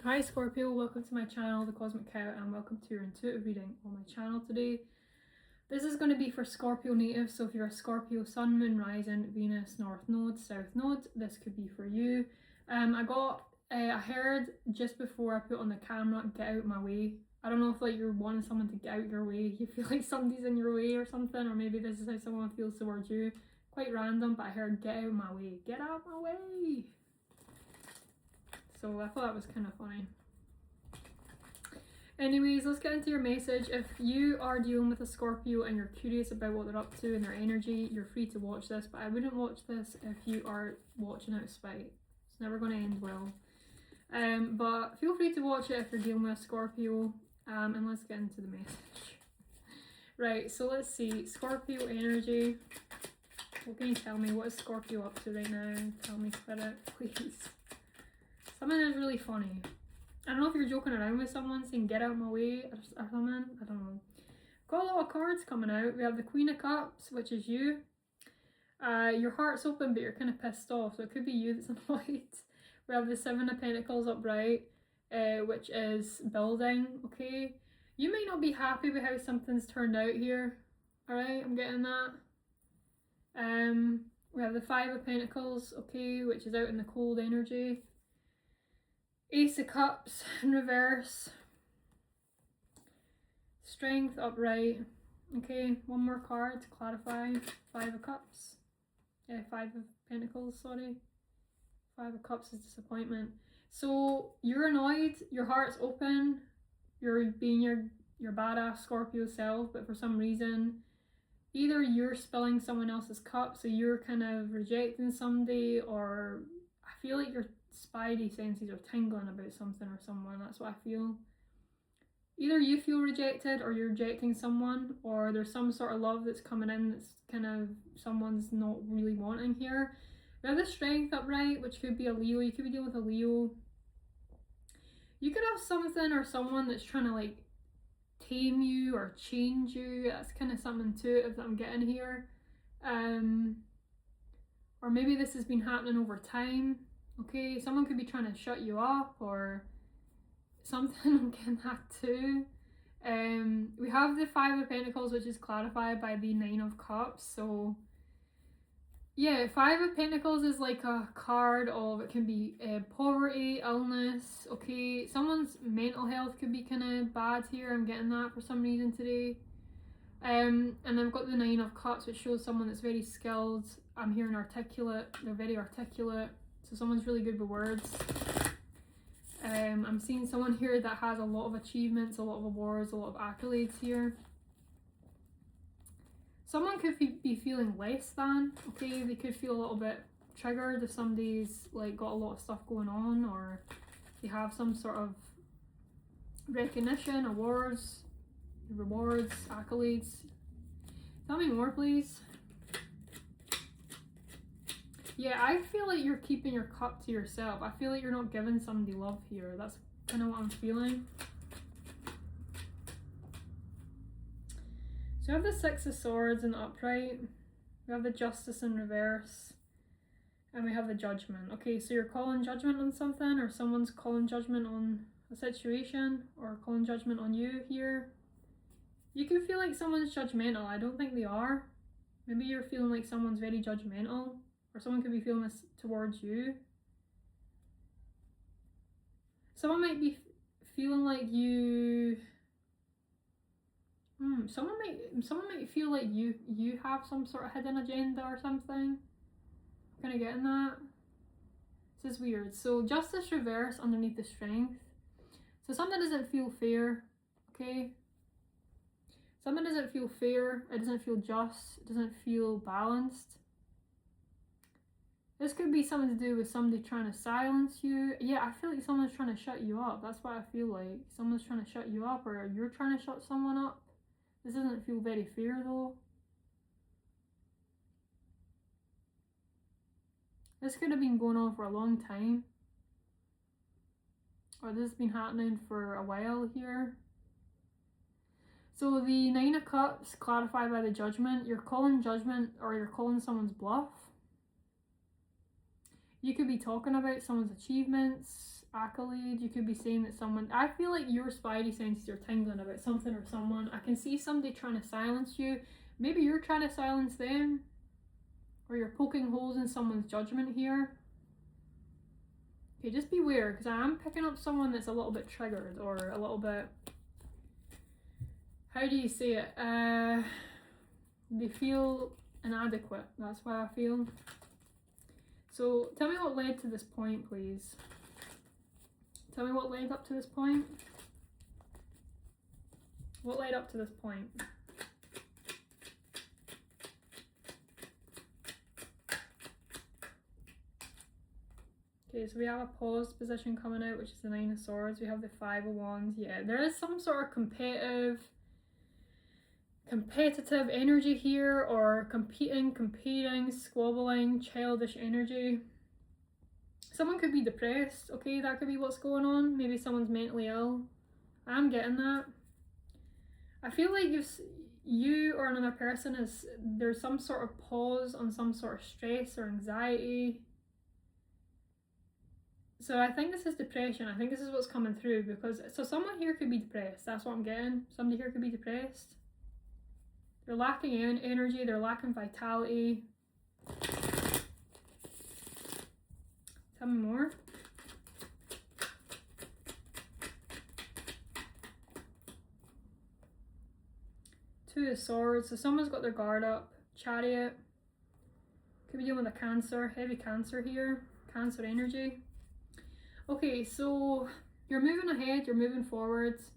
Hi Scorpio, welcome to my channel, The Cosmic Cow, and welcome to your intuitive reading on my channel today. This is going to be for Scorpio natives, so if you're a Scorpio Sun, Moon, Rising, Venus, North Node, South Node, this could be for you. I heard just before I put on the camera, get out my way. I don't know if like you're wanting someone to get out your way, you feel like somebody's in your way or something, or maybe this is how someone feels towards you. Quite random, but I heard get out my way, get out my way. So I thought that was kind of funny. Anyways, let's get into your message. If you are dealing with a Scorpio and you're curious about what they're up to and their energy, you're free to watch this, but I wouldn't watch this if you are watching out of spite. It's never going to end well. But feel free to watch it if you're dealing with a Scorpio, and let's get into the message. Right, so let's see. Scorpio energy. What can you tell me? What is Scorpio up to right now? Tell me, Spirit, please. Something is really funny. I don't know if you're joking around with someone saying get out my way or something. I don't know. Got a lot of cards coming out. We have the Queen of Cups, which is you. Your heart's open but you're kind of pissed off, so it could be you that's annoyed. We have the Seven of Pentacles upright, which is building, okay? You may not be happy with how something's turned out here. Alright, I'm getting that. We have the Five of Pentacles, okay, which is out in the cold energy. Ace of Cups in reverse. Strength upright. Okay, one more card to clarify. Five of Cups. Five of Pentacles, sorry. Five of Cups is disappointment. So you're annoyed, your heart's open, you're being your badass Scorpio self, but for some reason, either you're spilling someone else's cup, so you're kind of rejecting somebody, or I feel like your spidey senses are tingling about something or someone. That's what I feel. Either you feel rejected or you're rejecting someone, or there's some sort of love that's coming in that's kind of someone's not really wanting here. We have the Strength upright, which could be a Leo. You could be dealing with a Leo. You could have something or someone that's trying to like tame you or change you. That's kind of something intuitive that I'm getting here. Or maybe this has been happening over time. Okay, someone could be trying to shut you up or something. I'm getting that too. We have the Five of Pentacles, which is clarified by the Nine of Cups. So yeah, Five of Pentacles is like a card of, it can be poverty, illness, okay? Someone's mental health could be kind of bad here. I'm getting that for some reason today. And I've got the Nine of Cups, which shows someone that's very skilled. I'm hearing articulate. They're very articulate. So someone's really good with words. I'm seeing someone here that has a lot of achievements, a lot of awards, a lot of accolades here. Someone could be feeling less than, okay? They could feel a little bit triggered if somebody's like got a lot of stuff going on, or they have some sort of recognition, awards, rewards, accolades. Tell me more, please. Yeah, I feel like you're keeping your cup to yourself. I feel like you're not giving somebody love here. That's kind of what I'm feeling. So we have the Six of Swords in the upright. We have the Justice in reverse. And we have the Judgment. Okay, so you're calling judgment on something, or someone's calling judgment on a situation, or calling judgment on you here. You can feel like someone's judgmental. I don't think they are. Maybe you're feeling like someone's very judgmental. Or someone could be feeling this towards you. Someone might be feeling like you. Someone might feel like you have some sort of hidden agenda or something. I'm kind of getting that. This is weird. So Justice reverse underneath the Strength. So something doesn't feel fair. Okay. Something doesn't feel fair. It doesn't feel just. It doesn't feel balanced. This could be something to do with somebody trying to silence you. Yeah, I feel like someone's trying to shut you up. That's what I feel like. Someone's trying to shut you up, or you're trying to shut someone up. This doesn't feel very fair though. This could have been going on for a long time. Or this has been happening for a while here. So the Nine of Cups, clarified by the Judgment. You're calling judgment, or you're calling someone's bluff. You could be talking about someone's achievements. accolade. You could be saying that someone, I feel like your spidey senses are tingling about something or someone. I can see somebody trying to silence you. Maybe you're trying to silence them, or you're poking holes in someone's judgment here. Okay, just beware, because I am picking up someone that's a little bit triggered, or a little bit, how do you say it? They feel inadequate. That's why I feel. So tell me what led to this point, please. Tell me what led up to this point. What led up to this point? Okay, so we have a paused position coming out, which is the Nine of Swords. We have the Five of Wands. Yeah, there is some sort of competitive energy here, or competing, squabbling, childish energy. Someone could be depressed, okay, that could be what's going on. Maybe someone's mentally ill. I'm getting that. I feel like you or another person there's some sort of pause on some sort of stress or anxiety. So I think this is depression. I think this is what's coming through, because, so someone here could be depressed. That's what I'm getting. Somebody here could be depressed. They're lacking energy, they're lacking vitality. Tell me more. Two of Swords. So someone's got their guard up. Chariot. Could be dealing with a Cancer. Heavy Cancer here. Cancer energy. Okay, so you're moving ahead, you're moving forwards.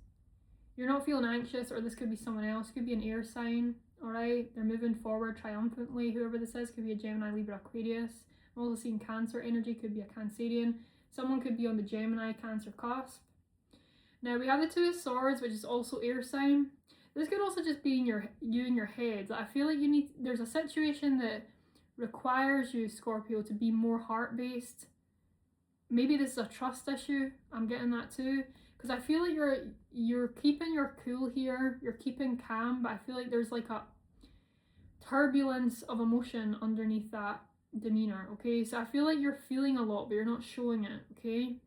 You're not feeling anxious, or this could be someone else. Could be an air sign, alright? They're moving forward triumphantly, whoever this is. Could be a Gemini, Libra, Aquarius. I'm also seeing Cancer energy, could be a Cancerian. Someone could be on the Gemini, Cancer cusp. Now we have the Two of Swords, which is also air sign. This could also just be you in your head. I feel like there's a situation that requires you, Scorpio, to be more heart-based. Maybe this is a trust issue. I'm getting that too. Because I feel like you're keeping your cool here. You're keeping calm, but I feel like there's like a turbulence of emotion underneath that demeanor, okay? So I feel like you're feeling a lot, but you're not showing it, okay?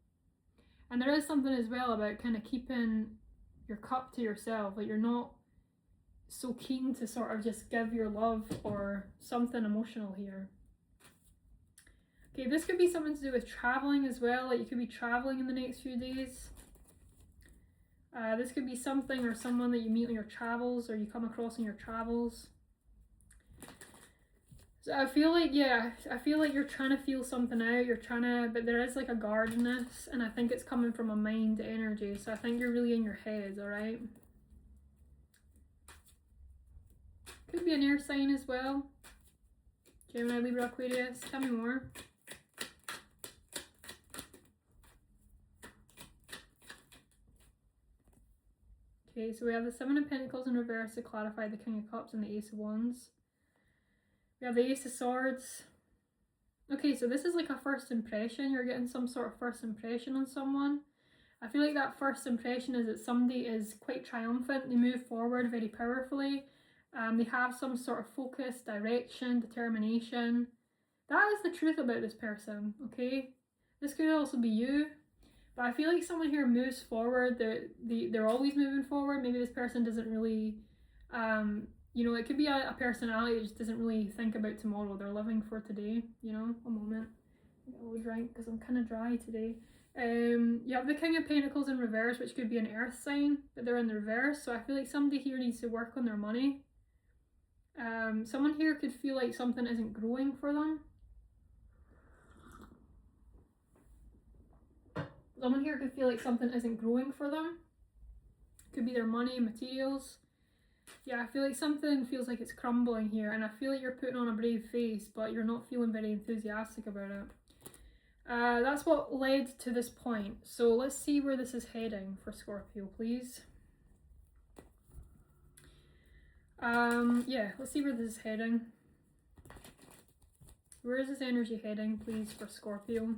And there is something as well about kind of keeping your cup to yourself. Like, you're not so keen to sort of just give your love or something emotional here. Okay, this could be something to do with traveling as well. Like, you could be traveling in the next few days. This could be something or someone that you meet on your travels, or you come across in your travels. So I feel like, yeah, I feel like you're trying to feel something out. But there is like a guard in this, and I think it's coming from a mind energy. So I think you're really in your head, alright? Could be an air sign as well. Gemini, Libra, Aquarius. Tell me more. Okay, so we have the Seven of Pentacles in reverse to clarify the King of Cups and the Ace of Wands. We have the Ace of Swords. Okay, so this is like a first impression. You're getting some sort of first impression on someone. I feel like that first impression is that somebody is quite triumphant. They move forward very powerfully. They have some sort of focus, direction, determination. That is the truth about this person, okay? This could also be you. But I feel like someone here moves forward. They're always moving forward. Maybe this person doesn't really, you know, it could be a personality that just doesn't really think about tomorrow. They're living for today, you know. A moment. Get a little drink because I'm kind of dry today. You have the King of Pentacles in reverse, which could be an earth sign, but they're in the reverse. So I feel like somebody here needs to work on their money. Someone here could feel like something isn't growing for them. Someone here could feel like something isn't growing for them. Could be their money, materials. Yeah, I feel like something feels like it's crumbling here, and I feel like you're putting on a brave face, but you're not feeling very enthusiastic about it. That's what led to this point. So let's see where this is heading for Scorpio, please. Yeah, let's see where this is heading. Where is this energy heading, please, for Scorpio?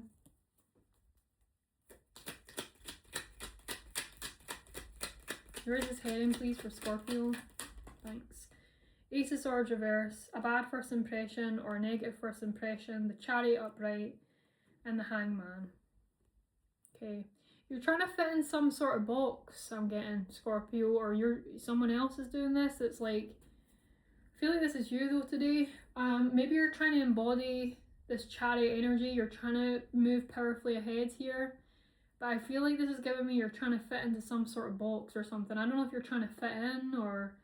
Where is this heading, please, for Scorpio? Thanks. Ace of Swords reverse, a bad first impression or a negative first impression, the Chariot upright, and the Hangman. Okay. You're trying to fit in some sort of box, I'm getting, Scorpio, or someone else is doing this. It's like, I feel like this is you though today. Maybe you're trying to embody this chariot energy. You're trying to move powerfully ahead here. But I feel like this is giving me you're trying to fit into some sort of box or something. I don't know if you're trying to fit in or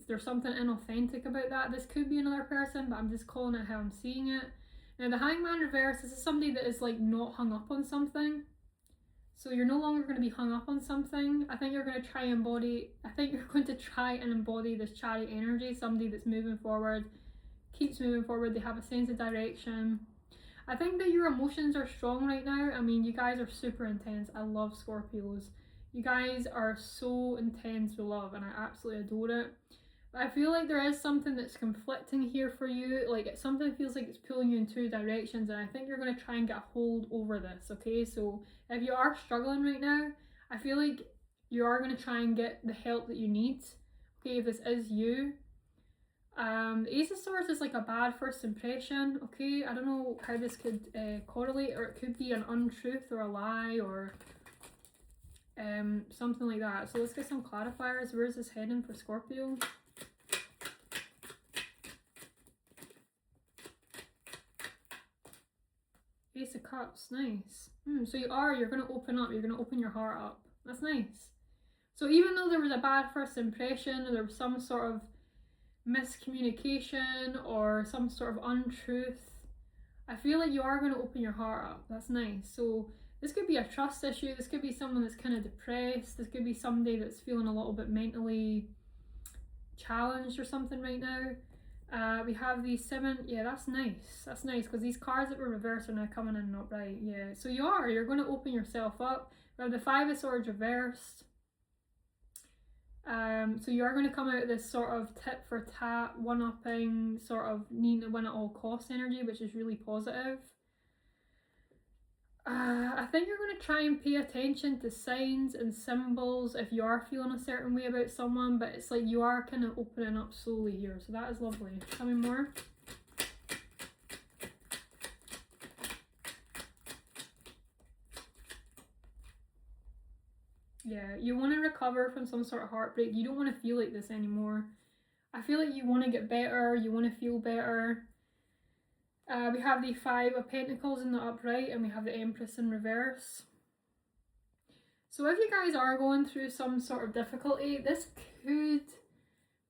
there's something inauthentic about that. This could be another person, but I'm just calling it how I'm seeing it. Now the Hangman reverse, this is somebody that is like not hung up on something. So you're no longer going to be hung up on something. I think you're going to try and embody this chariot energy, somebody that's moving forward, keeps moving forward, they have a sense of direction. I think that your emotions are strong right now. I mean, you guys are super intense. I love Scorpios. You guys are so intense with love and I absolutely adore it. But I feel like there is something that's conflicting here for you. Like something feels like it's pulling you in two directions and I think you're going to try and get a hold over this, okay? So if you are struggling right now, I feel like you are going to try and get the help that you need, okay, if this is you. The Ace of Swords is like a bad first impression, okay? I don't know how this could correlate, or it could be an untruth or a lie or something like that. So let's get some clarifiers. Where is this heading for Scorpio? Ace of Cups, nice. So you're going to open up, you're going to open your heart up. That's nice. So even though there was a bad first impression, or there was some sort of miscommunication or some sort of untruth, I feel like you are going to open your heart up. That's nice. So this could be a trust issue. This could be someone that's kind of depressed. This could be somebody that's feeling a little bit mentally challenged or something right now. We have the 7. Yeah, that's nice. That's nice because these cards that were reversed are now coming in upright. Yeah, so you're going to open yourself up. We have the 5 of Swords reversed. So you are going to come out of this sort of tit for tat, one-upping, sort of needing to win at all costs energy, which is really positive. I think you're going to try and pay attention to signs and symbols if you are feeling a certain way about someone, but it's like you are kind of opening up slowly here, so that is lovely. Tell me more. Yeah, you want to recover from some sort of heartbreak. You don't want to feel like this anymore. I feel like you want to get better, you want to feel better. We have the 5 of Pentacles in the upright and we have the Empress in reverse. So if you guys are going through some sort of difficulty, this could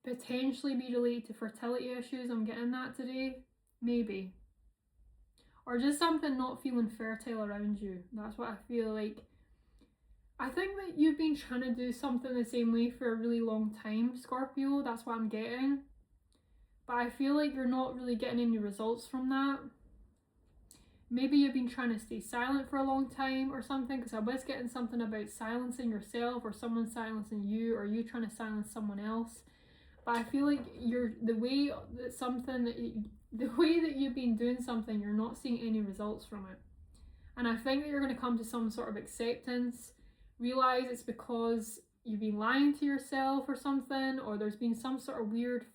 potentially be related to fertility issues. I'm getting that today. Maybe. Or just something not feeling fertile around you. That's what I feel like. I think that you've been trying to do something the same way for a really long time, Scorpio. That's what I'm getting. But I feel like you're not really getting any results from that. Maybe you've been trying to stay silent for a long time or something, because I was getting something about silencing yourself or someone silencing you or you trying to silence someone else. But I feel like the way that you've been doing something, you're not seeing any results from it. And I think that you're going to come to some sort of acceptance. Realize it's because you've been lying to yourself or something, or there's been some sort of weird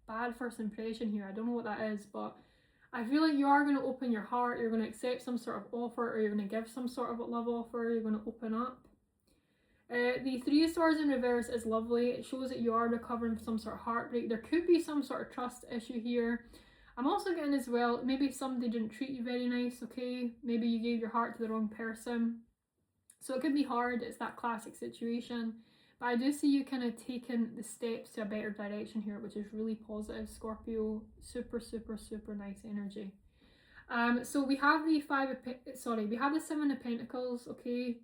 bad first impression here. I don't know what that is, but I feel like you are going to open your heart. You're going to accept some sort of offer, or you're going to give some sort of love offer. You're going to open up. The 3 of Swords in reverse is lovely. It shows that you are recovering from some sort of heartbreak. There could be some sort of trust issue here. I'm also getting as well, maybe somebody didn't treat you very nice, okay? Maybe you gave your heart to the wrong person. So it can be hard, it's that classic situation. But I do see you kind of taking the steps to a better direction here, which is really positive, Scorpio. Super, super, super nice energy. So we have the we have the 7 of Pentacles, okay?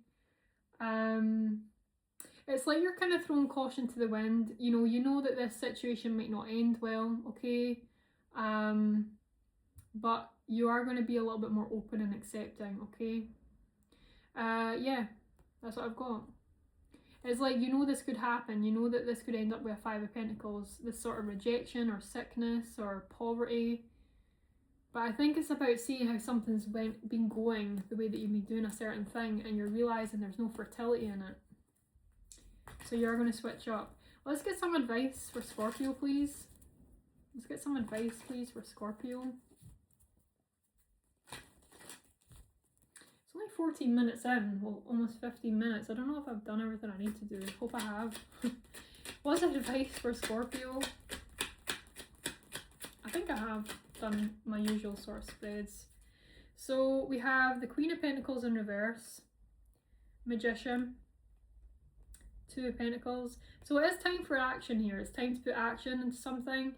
It's like you're kind of throwing caution to the wind. You know that this situation might not end well, okay? But you are going to be a little bit more open and accepting, okay? Yeah, that's what I've got. It's like, this could happen. You know that this could end up with a 5 of Pentacles. This sort of rejection or sickness or poverty. But I think it's about seeing how something's been going the way that you've been doing a certain thing, and you're realising there's no fertility in it. So you're going to switch up. Let's get some advice for Scorpio, please. Let's get some advice, please, for Scorpio. It's only only 14 minutes in, well, almost 15 minutes. I don't know if I've done everything I need to do. Hope I have. What's advice for Scorpio? I think I have done my usual sort of spreads. So we have the Queen of Pentacles in reverse, Magician, Two of Pentacles. So it is time for action here. It's time to put action into something.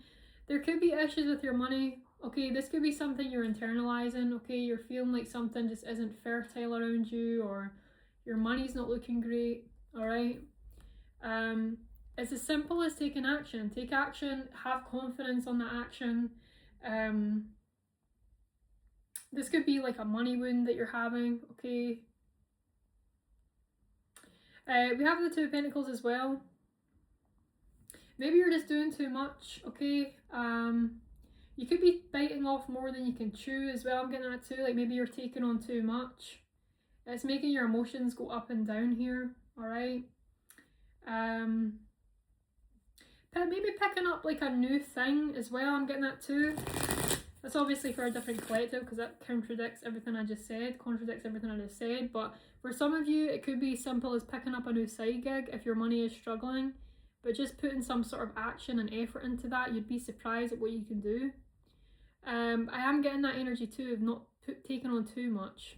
There could be issues with your money. Okay, this could be something you're internalizing. Okay, you're feeling like something just isn't fertile around you, or your money's not looking great. All right. It's as simple as taking action. Take action. Have confidence on that action. This could be like a money wound that you're having. Okay. We have the Two of Pentacles as well. Maybe you're just doing too much. Okay. You could be biting off more than you can chew as well. I'm getting that too. Like maybe you're taking on too much. It's making your emotions go up and down here. All right. Maybe picking up like a new thing as well. I'm getting that too. That's obviously for a different collective because that contradicts everything I just said. But for some of you, it could be simple as picking up a new side gig if your money is struggling. But just putting some sort of action and effort into that, you'd be surprised at what you can do. I am getting that energy too of not taking on too much.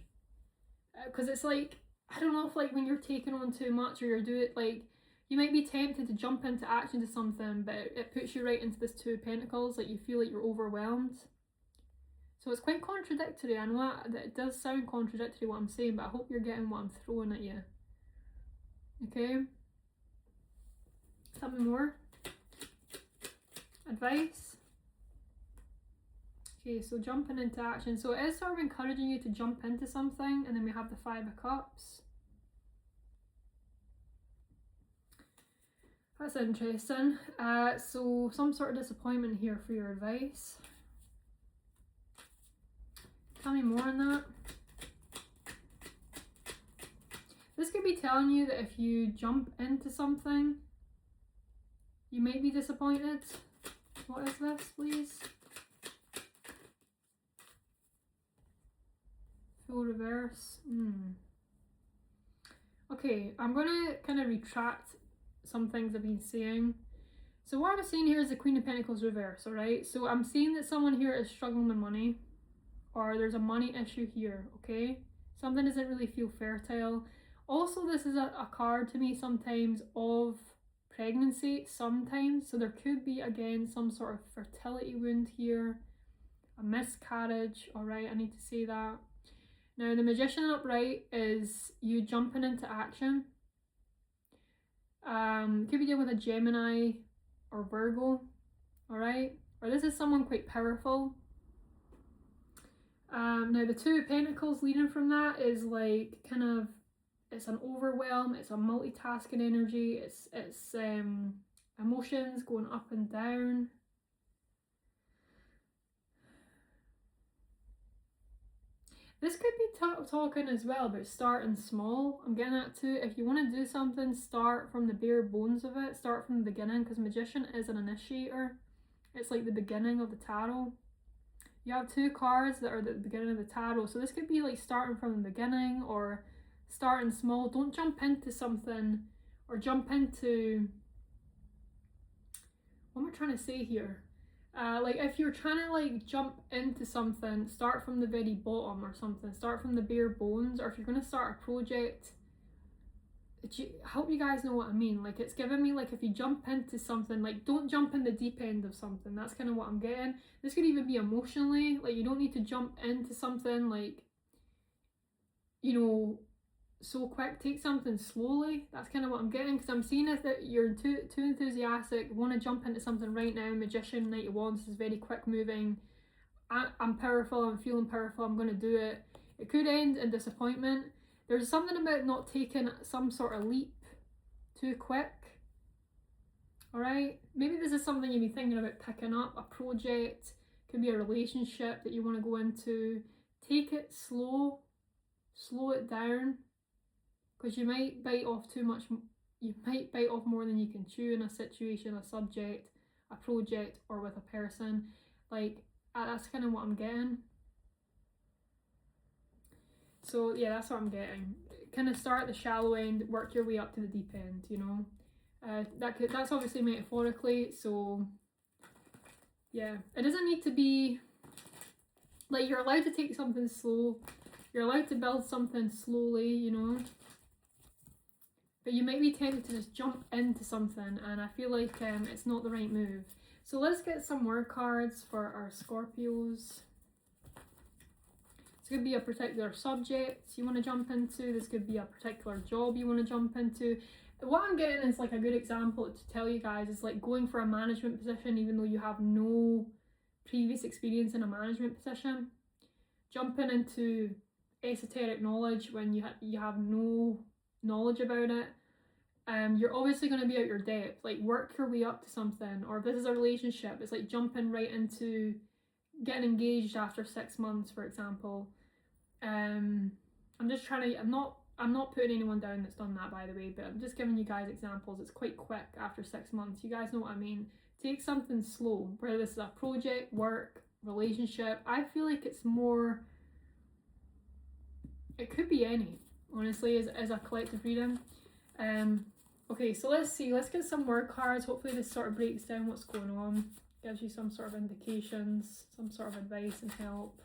Because it's like, I don't know if like when you're taking on too much or you're doing like, you might be tempted to jump into action to something, but it puts you right into this Two of Pentacles, like you feel like you're overwhelmed. So it's quite contradictory. I know that it does sound contradictory what I'm saying, but I hope you're getting what I'm throwing at you. Okay? Tell me more. Advice. Okay, so jumping into action. So it is sort of encouraging you to jump into something, and then we have the Five of Cups. That's interesting. So some sort of disappointment here for your advice. Tell me more on that. This could be telling you that if you jump into something, you may be disappointed. What is this, please? Full reverse. Okay, I'm going to kind of retract some things I've been saying. So what I'm seeing here is the Queen of Pentacles reverse, alright? So I'm seeing that someone here is struggling with money, or there's a money issue here, okay? Something doesn't really feel fertile. Also, this is a card to me sometimes of pregnancy, sometimes. So there could be, again, some sort of fertility wound here, a miscarriage, alright? I need to say that. Now, the Magician upright is you jumping into action. Could be dealing with a Gemini or Virgo, alright? Or this is someone quite powerful. Now the Two of Pentacles leading from that is like kind of, it's an overwhelm, it's a multitasking energy, it's emotions going up and down. This could be talking as well about starting small. I'm getting that too. If you want to do something, start from the bare bones of it. Start from the beginning, because Magician is an initiator. It's like the beginning of the tarot. You have two cards that are at the beginning of the tarot. So this could be like starting from the beginning or starting small. Don't jump into something or jump into... What am I trying to say here? Like if you're trying to like jump into something, start from the very bottom or something. Start from the bare bones. Or if you're going to start a project, I hope you guys know what I mean. Like it's giving me like if you jump into something, like don't jump in the deep end of something. That's kind of what I'm getting. This could even be emotionally. Like you don't need to jump into something like, you know, so quick. Take something slowly. That's kind of what I'm getting, because I'm seeing is that you're too enthusiastic, want to jump into something right now. Magician, Knight of Wands is very quick moving. I'm powerful, I'm feeling powerful, I'm going to do it. It could end in disappointment. There's something about not taking some sort of leap too quick. Alright, maybe this is something you'd be thinking about picking up, a project, could be a relationship that you want to go into. Take it slow it down, because you might bite off too much. You might bite off more than you can chew in a situation, a subject, a project, or with a person. Like that's kind of what I'm getting. So yeah, that's what I'm getting. Kind of start at the shallow end, work your way up to the deep end, you know. That's obviously metaphorically, so yeah. It doesn't need to be, like, you're allowed to take something slow. You're allowed to build something slowly, you know. But you might be tempted to just jump into something, and I feel like it's not the right move. So let's get some word cards for our Scorpios. This could be a particular subject you want to jump into. This could be a particular job you want to jump into. What I'm getting is like a good example to tell you guys is like going for a management position even though you have no previous experience in a management position. Jumping into esoteric knowledge when you have no knowledge about it. You're obviously going to be at your depth. Like, work your way up to something. Or if this is a relationship, it's like jumping right into getting engaged after 6 months, for example. I'm just trying to, I'm not putting anyone down that's done that, by the way, but I'm just giving you guys examples. It's quite quick after 6 months. You guys know what I mean. Take something slow, whether this is a project, work, relationship. I feel like it's more, it could be any, honestly, as a collective reading. Okay, so let's see, let's get some word cards. Hopefully this sort of breaks down what's going on, gives you some sort of indications, some sort of advice and help.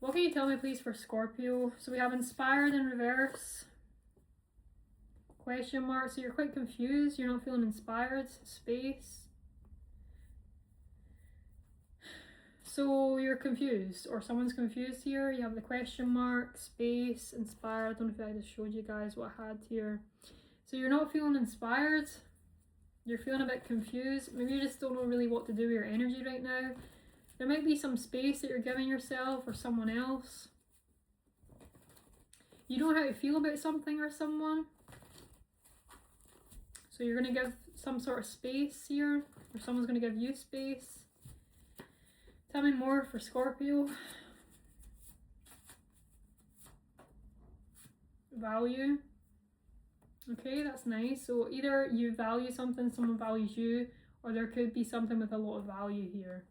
What can you tell me, please, for Scorpio? So we have inspired in reverse. Question mark. So you're quite confused. You're not feeling inspired. Space. So you're confused, or someone's confused here. You have the question mark, space, inspired. I don't know if I just showed you guys what I had here. So you're not feeling inspired. You're feeling a bit confused. Maybe you just don't know really what to do with your energy right now. There might be some space that you're giving yourself or someone else. You don't know how to feel about something or someone. So you're going to give some sort of space here, or someone's going to give you space. Tell me more for Scorpio. Value. Okay, that's nice. So either you value something, someone values you, or there could be something with a lot of value here.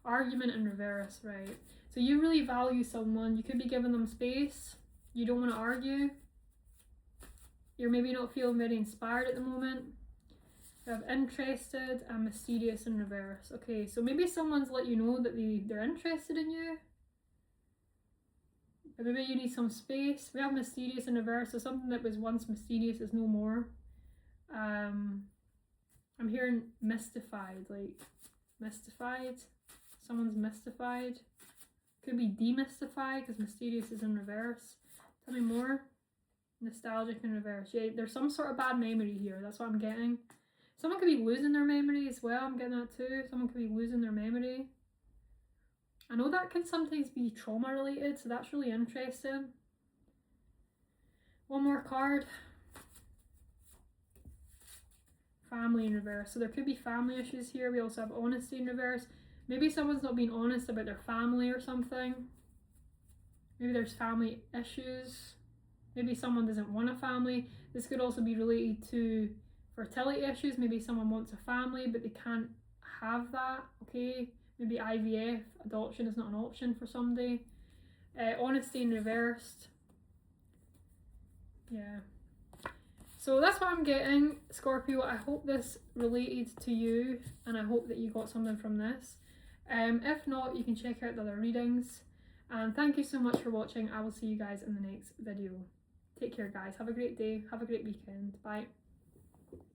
Argument in reverse, right? So you really value someone. You could be giving them space. You don't want to argue. You're maybe not feeling very inspired at the moment. You have interested and mysterious in reverse. Okay, so maybe someone's let you know that they're interested in you. But maybe you need some space. We have mysterious in reverse, so something that was once mysterious is no more. I'm hearing mystified, like mystified. Someone's mystified. Could be demystified because mysterious is in reverse. Tell me more. Nostalgic in reverse. Yeah, there's some sort of bad memory here. That's what I'm getting. Someone could be losing their memory as well. I'm getting that too. Someone could be losing their memory. I know that can sometimes be trauma related, so that's really interesting. One more card. Family in reverse. So there could be family issues here. We also have honesty in reverse. Maybe someone's not being honest about their family or something. Maybe there's family issues. Maybe someone doesn't want a family. This could also be related to fertility issues. Maybe someone wants a family but they can't have that. Okay, maybe IVF, adoption is not an option for somebody. Honesty in reversed. Yeah. So that's what I'm getting, Scorpio. I hope this related to you and I hope that you got something from this. If not, you can check out the other readings. And thank you so much for watching. I will see you guys in the next video. Take care, guys. Have a great day. Have a great weekend. Bye.